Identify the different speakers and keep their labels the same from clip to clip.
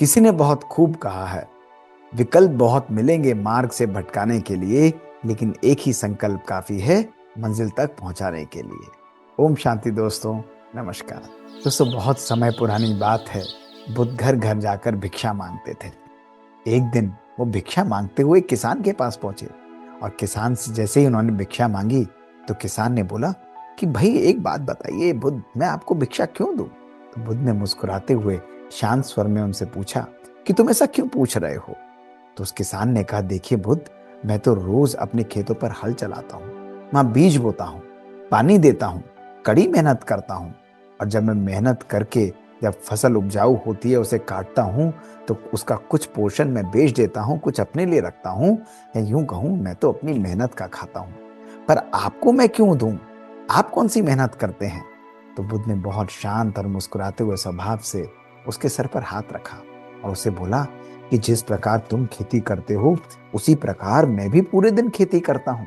Speaker 1: किसी ने बहुत खूब कहा है, विकल्प बहुत मिलेंगे मार्ग से भटकाने के लिए, लेकिन एक ही संकल्प काफी है मंजिल तक पहुंचाने के लिए। ओम शांति दोस्तों, नमस्कार। दोस्तों, बहुत समय पुरानी बात है। बुद्ध घर घर जाकर भिक्षा मांगते थे। एक दिन वो भिक्षा मांगते हुए किसान के पास पहुंचे और किसान से जैसे ही उन्होंने भिक्षा मांगी तो किसान ने बोला कि भाई एक बात बताइए बुद्ध, मैं आपको भिक्षा क्यों दूं? तो बुद्ध ने मुस्कुराते हुए शांत स्वर में उनसे पूछा कि तुम ऐसा क्यों पूछ रहे हो? तो उस किसान ने कहा, देखिए बुद्ध, मैं तो रोज अपने खेतों पर हल चलाता हूँ, वहां बीज बोता हूँ, पानी देता हूँ, कड़ी मेहनत करता हूँ। और जब मैं मेहनत करके जब फसल उपजाऊ होती है उसे काटता हूँ तो उसका कुछ पोर्शन मैं बेच देता हूँ, कुछ अपने लिए रखता हूँ, या यूं कहूँ मैं तो अपनी मेहनत का खाता हूँ। पर आपको मैं क्यों दूं? आप कौन सी मेहनत करते हैं? तो बुद्ध ने बहुत शांत और मुस्कुराते हुए स्वभाव से उसके सर पर हाथ रखा और उसे बोला कि जिस प्रकार तुम खेती करते हो उसी प्रकार मैं भी पूरे दिन खेती करता हूँ।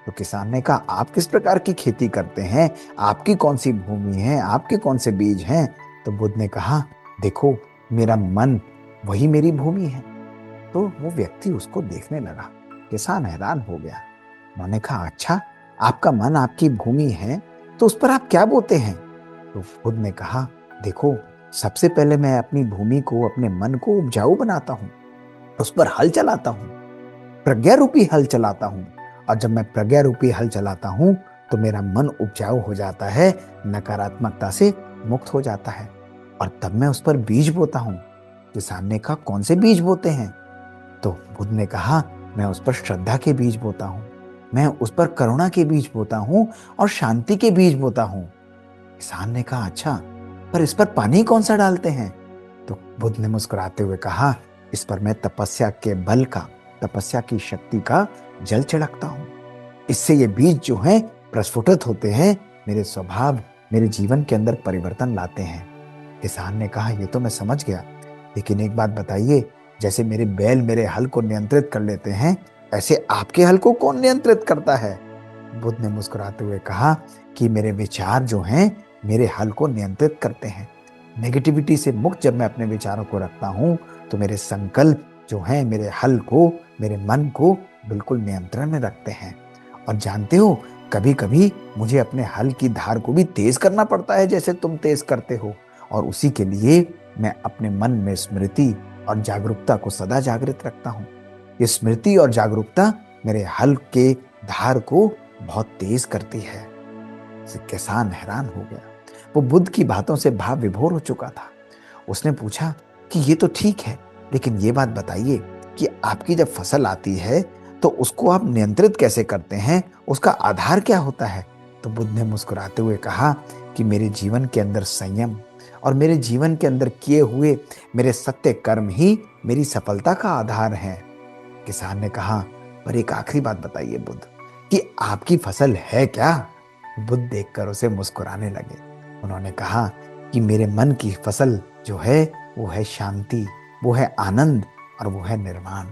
Speaker 1: तो किसान ने कहा, आप किस प्रकार की खेती करते हैं? आपकी कौन सी भूमि है? आपके कौन से बीज हैं? तो बुद्ध ने कहा, देखो, मेरा मन वही मेरी भूमि है। तो वो व्यक्ति उसको देखने लगा। किसान हैरान हो गया। उन्होंने कहा, अच्छा, आपका मन आपकी भूमि है तो उस पर आप क्या बोते हैं? तो बुद्ध ने कहा, देखो, सबसे पहले मैं अपनी भूमि को, अपने मन को उपजाऊ बनाता हूँ, उस पर हल चलाता हूँ, प्रज्ञा रूपी हल चलाता हूँ। और जब मैं प्रज्ञा रूपी हल चलाता हूँ तो मेरा मन उपजाऊ हो जाता है, नकारात्मकता से मुक्त हो जाता है, और तब मैं उस पर बीज बोता हूँ। किसान ने कहा, कौन से बीज बोते हैं? तो बुद्ध ने कहा, मैं उस पर श्रद्धा के बीज बोता हूँ, मैं उस पर करुणा के बीज बोता हूँ और शांति के बीज बोता हूँ। किसान ने कहा, अच्छा, पर इस पर पानी कौन सा डालते हैं? तो बुद्ध ने मुस्कुराते हुए कहा, इस पर मैं तपस्या के बल का, तपस्या की शक्ति का जल छिड़कता हूँ। इससे ये बीज जो हैं प्रस्फुटित होते हैं, मेरे स्वभाव, मेरे जीवन के अंदर परिवर्तन लाते हैं। किसान ने कहा, ये तो मैं समझ गया, लेकिन एक बात बताइए, जैसे मेरे बैल मेरे हल को नियंत्रित कर लेते हैं, ऐसे आपके हल को कौन नियंत्रित करता है? बुद्ध ने मुस्कुराते हुए कहा कि मेरे विचार जो हैं मेरे हल को नियंत्रित करते हैं। नेगेटिविटी से मुक्त जब मैं अपने विचारों को रखता हूँ तो मेरे संकल्प जो हैं मेरे हल को, मेरे मन को बिल्कुल नियंत्रण में रखते हैं। और जानते हो, कभी कभी मुझे अपने हल की धार को भी तेज करना पड़ता है, जैसे तुम तेज करते हो। और उसी के लिए मैं अपने मन में स्मृति और जागरूकता को सदा जागृत रखता हूँ। ये स्मृति और जागरूकता मेरे हल के धार को बहुत तेज करती है। किसान हैरान हो गया। वो बुद्ध की बातों से भाव विभोर हो चुका था। उसने पूछा कि ये तो ठीक है, लेकिन ये बात बताइए कि आपकी जब फसल आती है तो उसको आप नियंत्रित कैसे करते हैं? उसका आधार क्या होता है? तो बुद्ध ने मुस्कुराते हुए कहा कि मेरे जीवन के अंदर संयम और मेरे जीवन के अंदर किए हुए मेरे सत्य कर्म ही मेरी सफलता का आधार है। किसान ने कहा, पर एक आखिरी बात बताइए बुद्ध, कि आपकी फसल है क्या? बुद्ध देखकर उसे मुस्कुराने लगे। उन्होंने कहा कि मेरे मन की फसल जो है वो है शांति, वो है आनंद और वो है निर्वाण।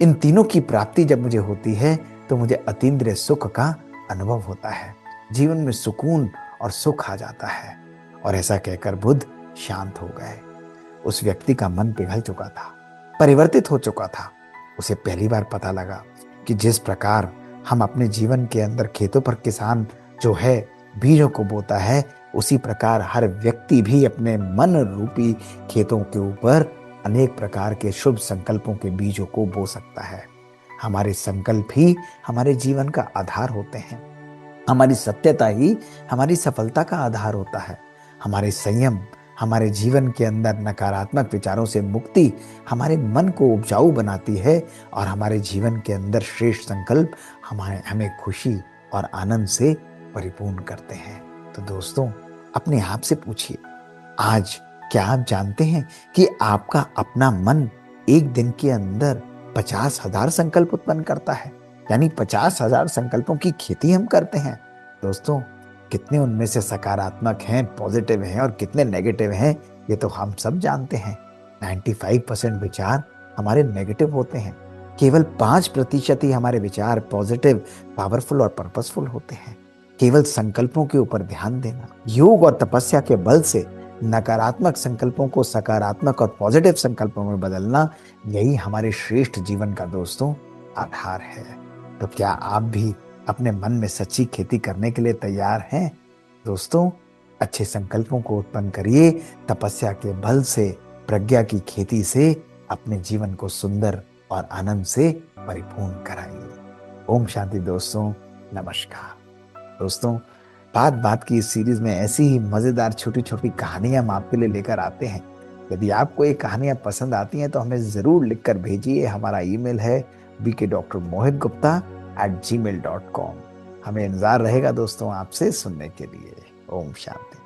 Speaker 1: इन तीनों की प्राप्ति जब मुझे होती है तो मुझे अतीन्द्रिय सुख का अनुभव होता है। जीवन में सुकून और सुख आ जाता है। और ऐसा कहकर बुद्ध शांत हो गए। उस व्यक्ति का मन पिघल चुका था, परिवर्तित हो चुका था। उसे पहली बार पता लगा कि जिस प्रकार हम अपने जीवन के अंदर खेतों पर किसान जो है बीजों को बोता है, उसी प्रकार हर व्यक्ति भी अपने मन रूपी खेतों के ऊपर अनेक प्रकार के शुभ संकल्पों के बीजों को बो सकता है। हमारे संकल्प ही हमारे जीवन का आधार होते हैं। हमारी सत्यता ही हमारी सफलता का आधार होता है। हमारे संयम, हमारे जीवन के अंदर नकारात्मक विचारों से मुक्ति हमारे मन को उपजाऊ बनाती है, और हमारे जीवन के अंदर श्रेष्ठ संकल्प हमें खुशी और आनंद से परिपूर्ण करते हैं। तो दोस्तों, अपने आप से पूछिए, आज क्या आप जानते हैं कि आपका अपना मन एक दिन के अंदर 50,000 संकल्प उत्पन्न करता है? यानी 50,000 संकल्पों की खेती हम करते हैं। दोस्तों, कितने उनमें से सकारात्मक हैं, पॉजिटिव हैं, और कितने नेगेटिव हैं, ये तो हम सब जानते हैं। 95% विचार हमारे नेगेटिव होते हैं। केवल 5% ही हमारे विचार पॉजिटिव, पावरफुल और पर्पसफुल होते हैं। केवल संकल्पों के ऊपर ध्यान देना, योग और तपस्या के बल से नकारात्मक संकल्पों को सकारात्मक और पॉजिटिव संकल्पों में बदलना, यही हमारे श्रेष्ठ जीवन का दोस्तों आधार है। तो क्या आप भी अपने मन में सच्ची खेती करने के लिए तैयार हैं? दोस्तों, अच्छे संकल्पों को उत्पन्न करिए, तपस्या के बल से, प्रज्ञा की खेती से अपने जीवन को सुंदर और आनंद से परिपूर्ण कराइए। ओम शांति दोस्तों, नमस्कार। दोस्तों, बात बात की इस सीरीज में ऐसी ही मजेदार छोटी छोटी कहानियां हम आपके लिए लेकर आते हैं। यदि आपको ये कहानियां पसंद आती हैं तो हमें जरूर लिखकर भेजिए। हमारा ईमेल है bkdrmohitgupta@gmail.com। हमें इंतजार रहेगा दोस्तों आपसे सुनने के लिए। ओम शांति।